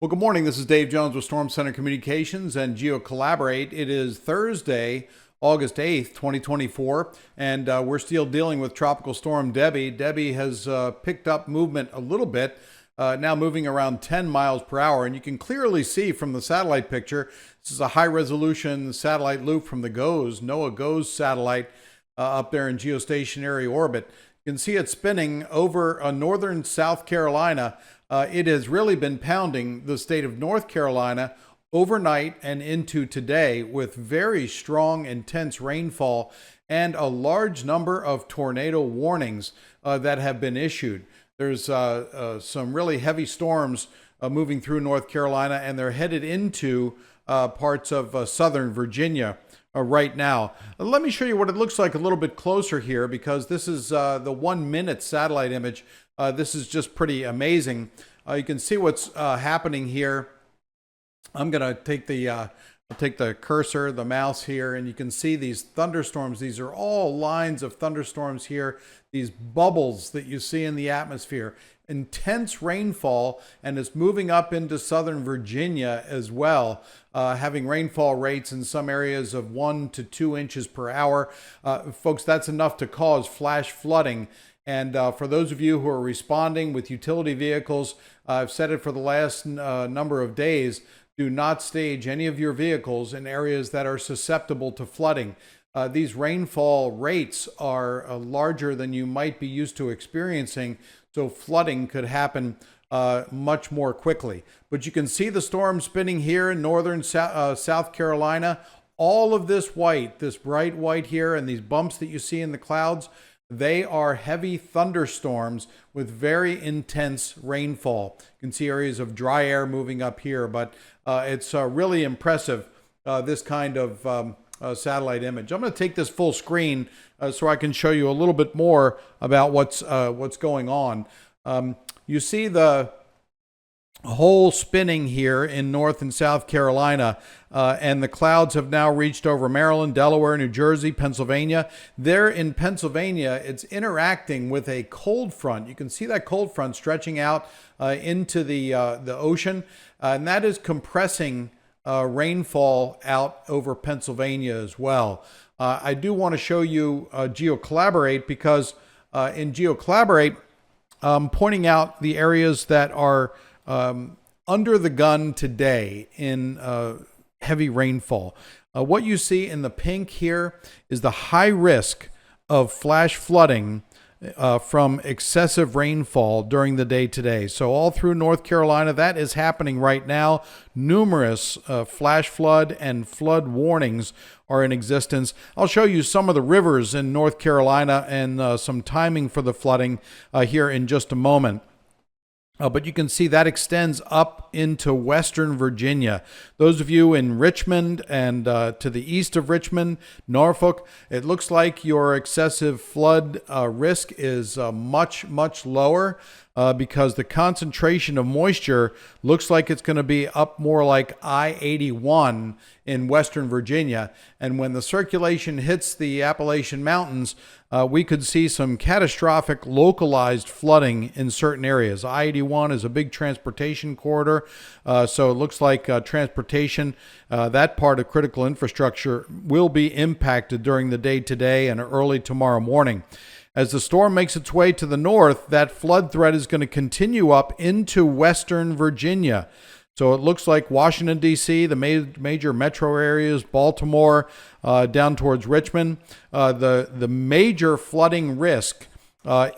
Well, good morning. This is Dave Jones with StormCenter Communications and GeoCollaborate. It is Thursday, August 8th, 2024, and we're still dealing with Tropical Storm Debby. Debby has picked up movement a little bit, now moving around 10 miles per hour, and you can clearly see from the satellite picture, this is a high-resolution satellite loop from the NOAA GOES satellite up there in geostationary orbit. You can see it spinning over northern South Carolina. It has really been pounding the state of North Carolina overnight and into today with very strong, intense rainfall and a large number of tornado warnings that have been issued. There's some really heavy storms moving through North Carolina, and they're headed into parts of southern Virginia right now. Let me show you what it looks like a little bit closer here, because this is the 1 minute satellite image. This is just pretty amazing. You can see what's happening here. I'm going to take the cursor, the mouse here, and you can see these thunderstorms. These are all lines of thunderstorms here, these bubbles that you see in the atmosphere. Intense rainfall, and it's moving up into southern Virginia as well, having rainfall rates in some areas of 1 to 2 inches per hour. Folks, that's enough to cause flash flooding. And for those of you who are responding with utility vehicles, I've said it for the last number of days, do not stage any of your vehicles in areas that are susceptible to flooding. These rainfall rates are larger than you might be used to experiencing, so flooding could happen much more quickly. But you can see the storm spinning here in northern South Carolina. All of this white, this bright white here, and these bumps that you see in the clouds, they are heavy thunderstorms with very intense rainfall. You can see areas of dry air moving up here, but it's really impressive, this kind of satellite image. I'm going to take this full screen so I can show you a little bit more about what's going on. You see the whole spinning here in North and South Carolina, and the clouds have now reached over Maryland, Delaware, New Jersey, Pennsylvania. There in Pennsylvania, it's interacting with a cold front. You can see that cold front stretching out into the ocean, and that is compressing rainfall out over Pennsylvania as well. I do want to show you GeoCollaborate, because in GeoCollaborate, pointing out the areas that are under the gun today in heavy rainfall. What you see in the pink here is the high risk of flash flooding from excessive rainfall during the day today. So all through North Carolina, that is happening right now. Numerous flash flood and flood warnings are in existence. I'll show you some of the rivers in North Carolina and some timing for the flooding here in just a moment. But you can see that extends up into western Virginia. Those of you in Richmond and to the east of Richmond, Norfolk, it looks like your excessive flood risk is much, much lower because the concentration of moisture looks like it's going to be up more like I-81 in western Virginia. And when the circulation hits the Appalachian Mountains, we could see some catastrophic localized flooding in certain areas. I-81 is a big transportation corridor, so it looks like transportation, that part of critical infrastructure, will be impacted during the day today and early tomorrow morning. As the storm makes its way to the north, that flood threat is going to continue up into western Virginia. So it looks like Washington, D.C., the major metro areas, Baltimore, down towards Richmond, the major flooding risk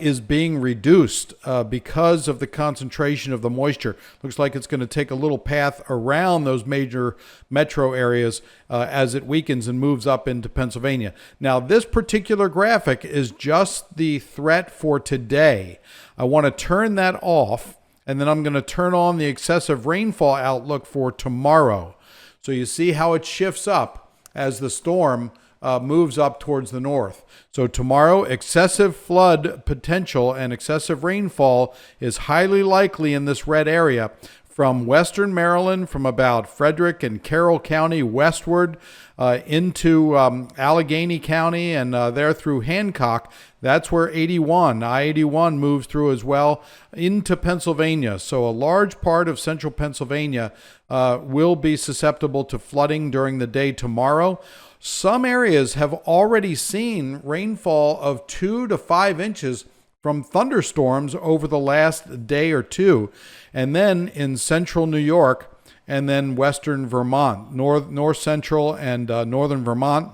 is being reduced because of the concentration of the moisture. Looks like it's going to take a little path around those major metro areas as it weakens and moves up into Pennsylvania. Now, this particular graphic is just the threat for today. I want to turn that off, and then I'm going to turn on the excessive rainfall outlook for tomorrow. So you see how it shifts up as the storm moves up towards the north. So tomorrow, excessive flood potential and excessive rainfall is highly likely in this red area from western Maryland, from about Frederick and Carroll County westward into Allegheny County and there through Hancock. That's where I-81 moves through as well into Pennsylvania. So a large part of central Pennsylvania will be susceptible to flooding during the day tomorrow. Some areas have already seen rainfall of 2 to 5 inches from thunderstorms over the last day or two. And then in central New York and then western Vermont, north central and northern Vermont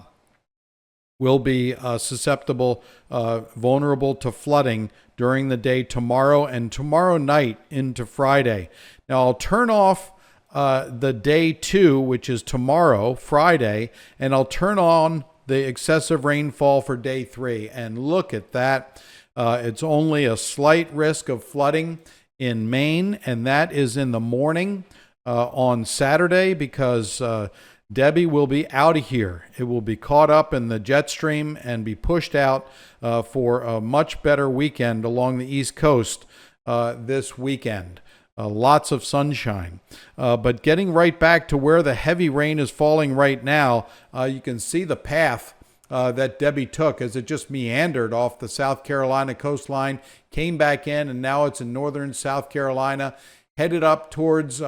will be susceptible, vulnerable to flooding during the day tomorrow and tomorrow night into Friday. Now I'll turn off the day 2, which is tomorrow, Friday, and I'll turn on the excessive rainfall for day 3. And look at that. It's only a slight risk of flooding in Maine, and that is in the morning on Saturday because Debby will be out of here. It will be caught up in the jet stream and be pushed out for a much better weekend along the East Coast this weekend. Lots of sunshine. But getting right back to where the heavy rain is falling right now, you can see the path that Debby took as it just meandered off the South Carolina coastline, came back in, and now it's in northern South Carolina, headed up towards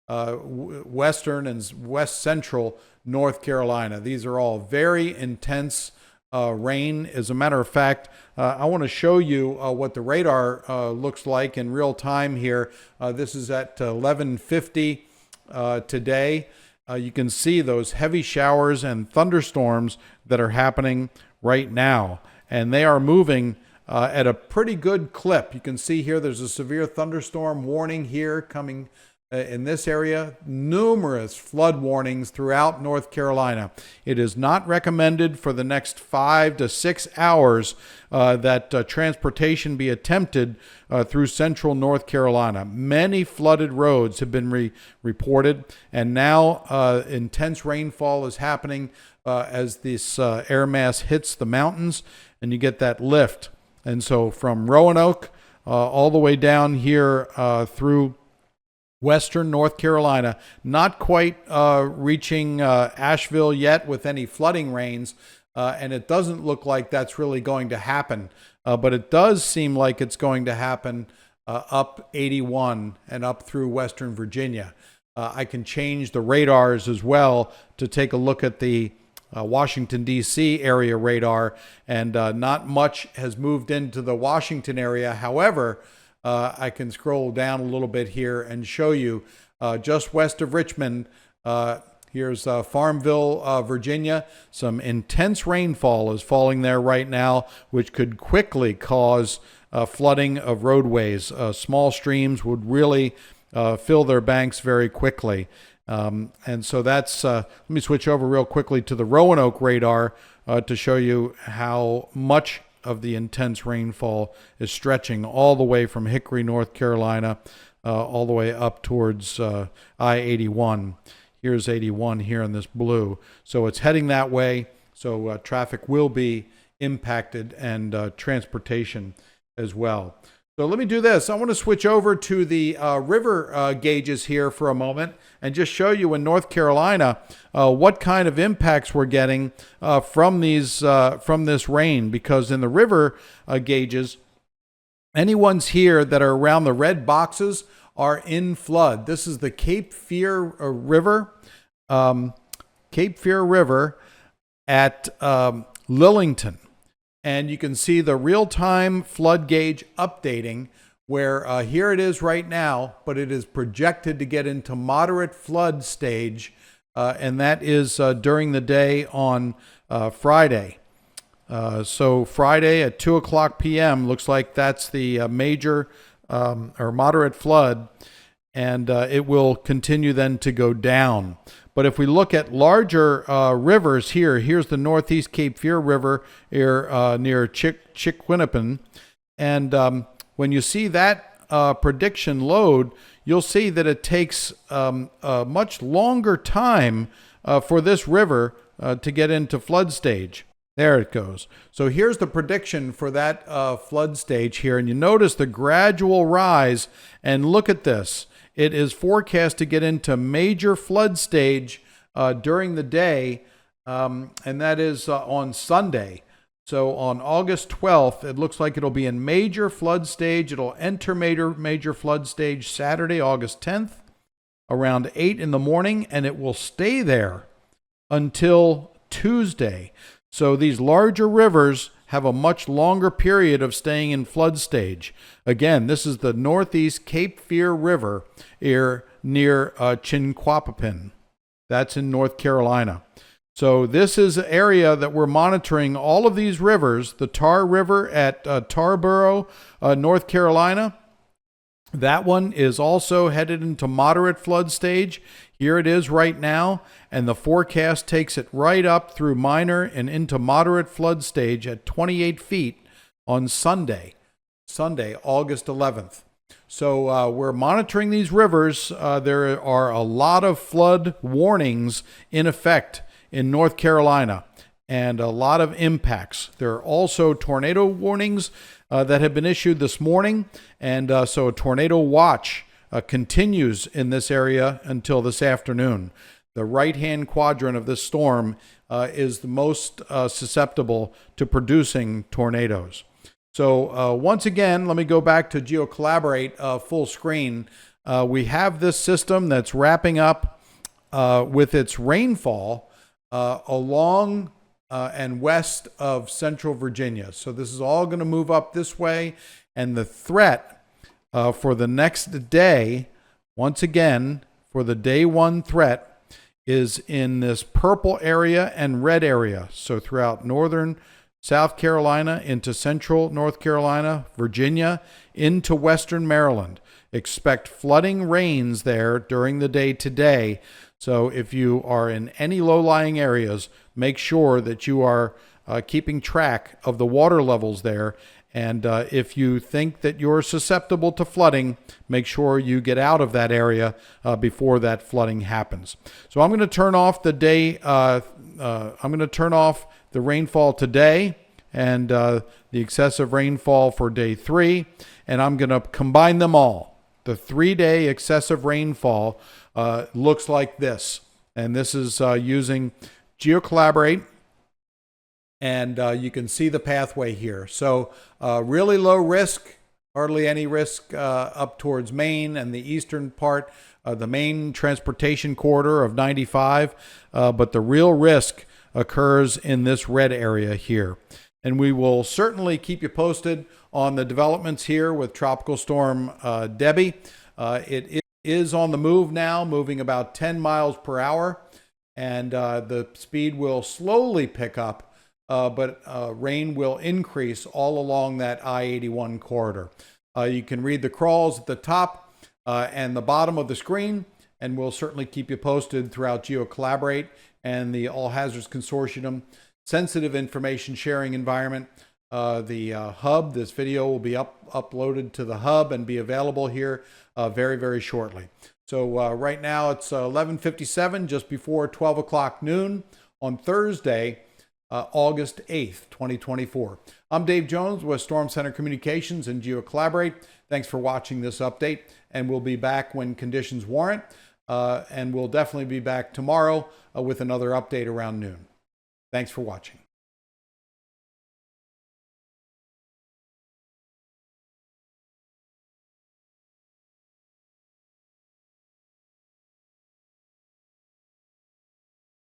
western and west central North Carolina. These are all very intense rain. As a matter of fact, I want to show you what the radar looks like in real time here. This is at 11:50 today. You can see those heavy showers and thunderstorms that are happening right now, and they are moving at a pretty good clip. You can see here there's a severe thunderstorm warning here coming in this area. Numerous flood warnings throughout North Carolina. It is not recommended for the next 5 to 6 hours that transportation be attempted through central North Carolina. Many flooded roads have been reported, and now intense rainfall is happening as this air mass hits the mountains, and you get that lift. And so from Roanoke all the way down here through western North Carolina, not quite reaching Asheville yet with any flooding rains, and it doesn't look like that's really going to happen. But it does seem like it's going to happen up 81 and up through western Virginia. I can change the radars as well to take a look at the Washington, D.C. area radar, and not much has moved into the Washington area. However, I can scroll down a little bit here and show you just west of Richmond. Here's Farmville, Virginia. Some intense rainfall is falling there right now, which could quickly cause flooding of roadways. Small streams would really fill their banks very quickly. And so that's, let me switch over real quickly to the Roanoke radar to show you how much of the intense rainfall is stretching all the way from Hickory, North Carolina, all the way up towards I-81. Here's 81 here in this blue. So it's heading that way. So traffic will be impacted and transportation as well. So let me do this. I want to switch over to the river gauges here for a moment and just show you in North Carolina what kind of impacts we're getting from this rain. Because in the river gauges, any ones here that are around the red boxes are in flood. This is the Cape Fear River, at Lillington. And you can see the real-time flood gauge updating where here it is right now, but it is projected to get into moderate flood stage, and that is during the day on Friday. So Friday at 2 o'clock p.m. looks like that's the major or moderate flood, and it will continue then to go down. But if we look at larger rivers here, here's the Northeast Cape Fear River here near Chiquinnipan. And when you see that prediction load, you'll see that it takes a much longer time for this river to get into flood stage. There it goes. So here's the prediction for that flood stage here. And you notice the gradual rise. And look at this. it is forecast to get into major flood stage during the day, and that is on Sunday. So on August 12th, it looks like it'll be in major flood stage. It'll enter major flood stage Saturday, August 10th, around 8 in the morning, and it will stay there until Tuesday. So these larger rivers have a much longer period of staying in flood stage. Again, this is the Northeast Cape Fear River here near Chinquapin. That's in North Carolina. So this is an area that we're monitoring all of these rivers. The Tar River at Tarboro, North Carolina. That one is also headed into moderate flood stage. Here it is right now, and the forecast takes it right up through minor and into moderate flood stage at 28 feet on Sunday, August 11th. So we're monitoring these rivers. There are a lot of flood warnings in effect in North Carolina and a lot of impacts. There are also tornado warnings that have been issued this morning, and so a tornado watch continues in this area until this afternoon. The right-hand quadrant of this storm is the most susceptible to producing tornadoes. So once again, let me go back to GeoCollaborate full screen. We have this system that's wrapping up with its rainfall along and west of central Virginia. So this is all going to move up this way, and the threat for the next day, once again, for the day one threat, is in this purple area and red area. So throughout northern South Carolina into central North Carolina, Virginia, into western Maryland. Expect flooding rains there during the day today. So if you are in any low-lying areas, make sure that you are keeping track of the water levels there. And if you think that you're susceptible to flooding, make sure you get out of that area before that flooding happens. So I'm going to turn off the day. I'm going to turn off the rainfall today and the excessive rainfall for day 3, and I'm going to combine them all. The 3-day excessive rainfall looks like this, and this is using GeoCollaborate. And you can see the pathway here. So really low risk, hardly any risk up towards Maine and the eastern part, the main transportation corridor of 95. But the real risk occurs in this red area here. And we will certainly keep you posted on the developments here with Tropical Storm Debby. It is on the move now, moving about 10 miles per hour. And the speed will slowly pick up. But rain will increase all along that I-81 corridor. You can read the crawls at the top and the bottom of the screen, and we'll certainly keep you posted throughout GeoCollaborate and the All Hazards Consortium sensitive information sharing environment. The hub, this video will be uploaded to the hub and be available here very, very shortly. So right now it's 11:57, just before 12 o'clock noon on Thursday, August 8th, 2024. I'm Dave Jones with StormCenter Communications and GeoCollaborate. Thanks for watching this update, and we'll be back when conditions warrant, and we'll definitely be back tomorrow with another update around noon. Thanks for watching.